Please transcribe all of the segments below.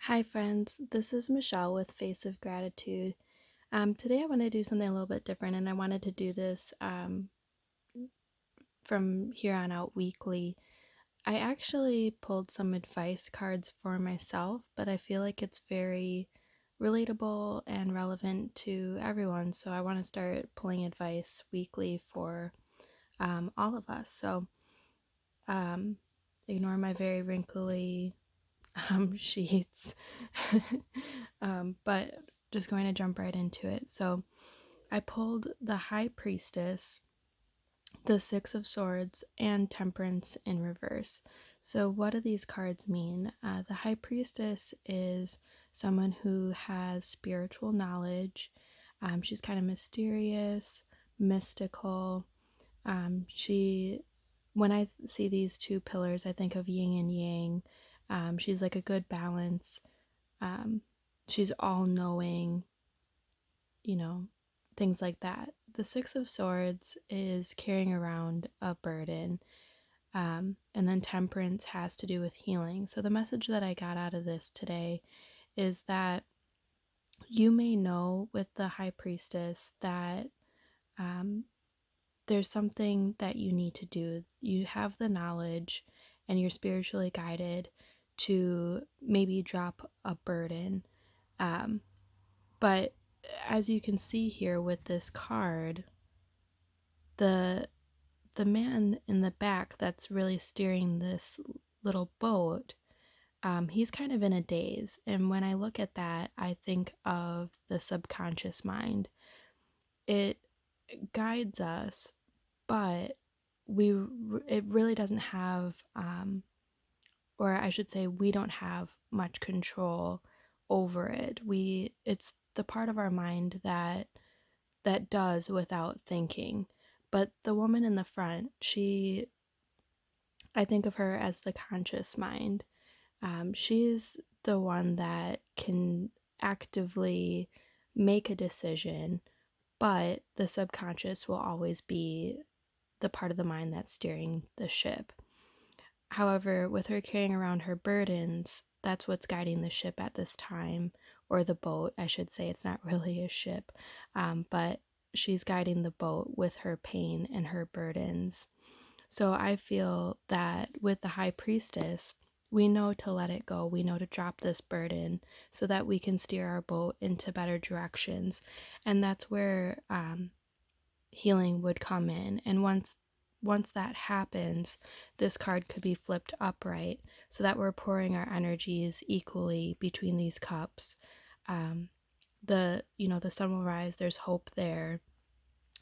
Hi, friends. This is Michelle with Face of Gratitude. Today, I want to do something a little bit different, and I wanted to do this from here on out weekly. I actually pulled some advice cards for myself, but I feel like it's very relatable and relevant to everyone, so I want to start pulling advice weekly for all of us. So, um, ignore my very wrinkly sheets. But just going to jump right into it. So I pulled the High Priestess, the Six of Swords, and Temperance in reverse. So, what do these cards mean? The High Priestess is someone who has spiritual knowledge. She's kind of mysterious, mystical. When I see these two pillars, I think of yin and yang. She's like a good balance. Um, she's all knowing, you know, things like that. The Six of Swords is carrying around a burden. And then Temperance has to do with healing. So the message that I got out of this today is that you may know with the High Priestess that um, there's something that you need to do. You have the knowledge and you're spiritually guided to maybe drop a burden. Um, but as you can see here with this card, the the man in the back that's really steering this little boat, he's kind of in a daze. And when I look at that, I think of the subconscious mind. It guides us, but it really doesn't have, or I should say, we don't have much control over it. It's the part of our mind that does without thinking. But the woman in the front, I think of her as the conscious mind. She's the one that can actively make a decision, but the subconscious will always be the part of the mind that's steering the ship. However, with her carrying around her burdens, that's what's guiding the ship at this time, or the boat, I should say. It's not really a ship, but she's guiding the boat with her pain and her burdens. So I feel that with the High Priestess, we know to let it go. We know to drop this burden so that we can steer our boat into better directions. And that's where healing would come in. And once that happens, this card could be flipped upright so that we're pouring our energies equally between these cups. The sun will rise, there's hope there.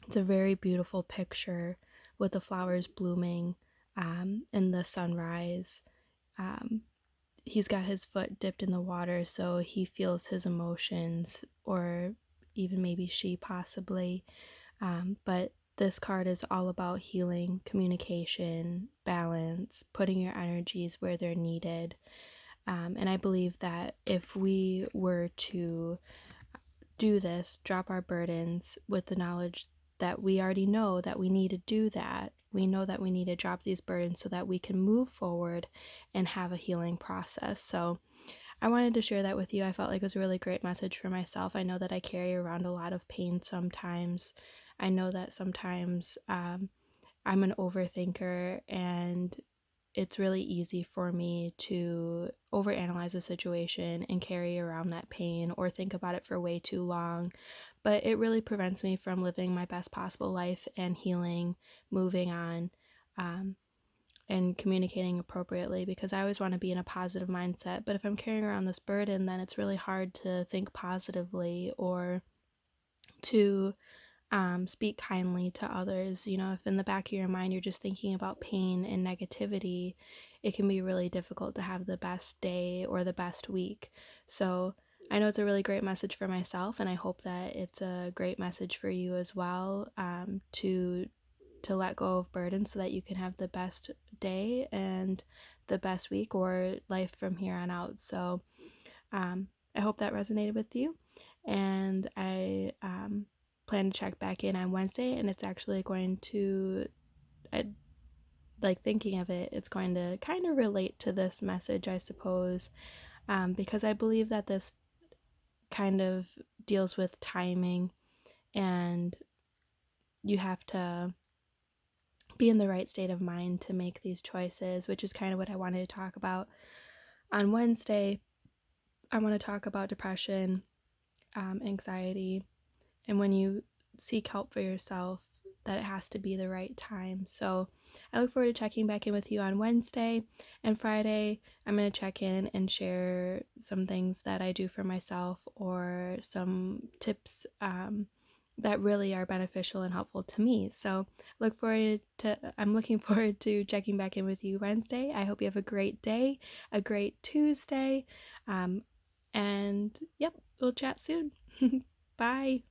It's a very beautiful picture with the flowers blooming and the sunrise. um, he's got his foot dipped in the water, so he feels his emotions, or even maybe she possibly. But this card is all about healing, communication, balance, putting your energies where they're needed. And I believe that if we were to do this, drop our burdens with the knowledge that we already know that we need to do that, we know that we need to drop these burdens so that we can move forward and have a healing process. So I wanted to share that with you. I felt like it was a really great message for myself. I know that I carry around a lot of pain sometimes. I know that sometimes I'm an overthinker, and it's really easy for me to overanalyze a situation and carry around that pain or think about it for way too long. But it really prevents me from living my best possible life and healing, moving on, um, and communicating appropriately, because I always want to be in a positive mindset. But if I'm carrying around this burden, then it's really hard to think positively or to speak kindly to others. If in the back of your mind you're just thinking about pain and negativity, it can be really difficult to have the best day or the best week. So I know it's a really great message for myself, and I hope that it's a great message for you as well, to let go of burden so that you can have the best day and the best week or life from here on out. So I hope that resonated with you, and I plan to check back in on Wednesday, and it's actually going to, I, like thinking of it, it's going to kind of relate to this message, I suppose. because I believe that this kind of deals with timing, and you have to be in the right state of mind to make these choices, which is kind of what I wanted to talk about. On Wednesday, I want to talk about depression, anxiety, and when you seek help for yourself, that it has to be the right time. So I look forward to checking back in with you on Wednesday. And Friday, I'm going to check in and share some things that I do for myself, or some tips that really are beneficial and helpful to me. So I'm looking forward to checking back in with you Wednesday. I hope you have a great day, a great Tuesday. And yep, we'll chat soon. Bye.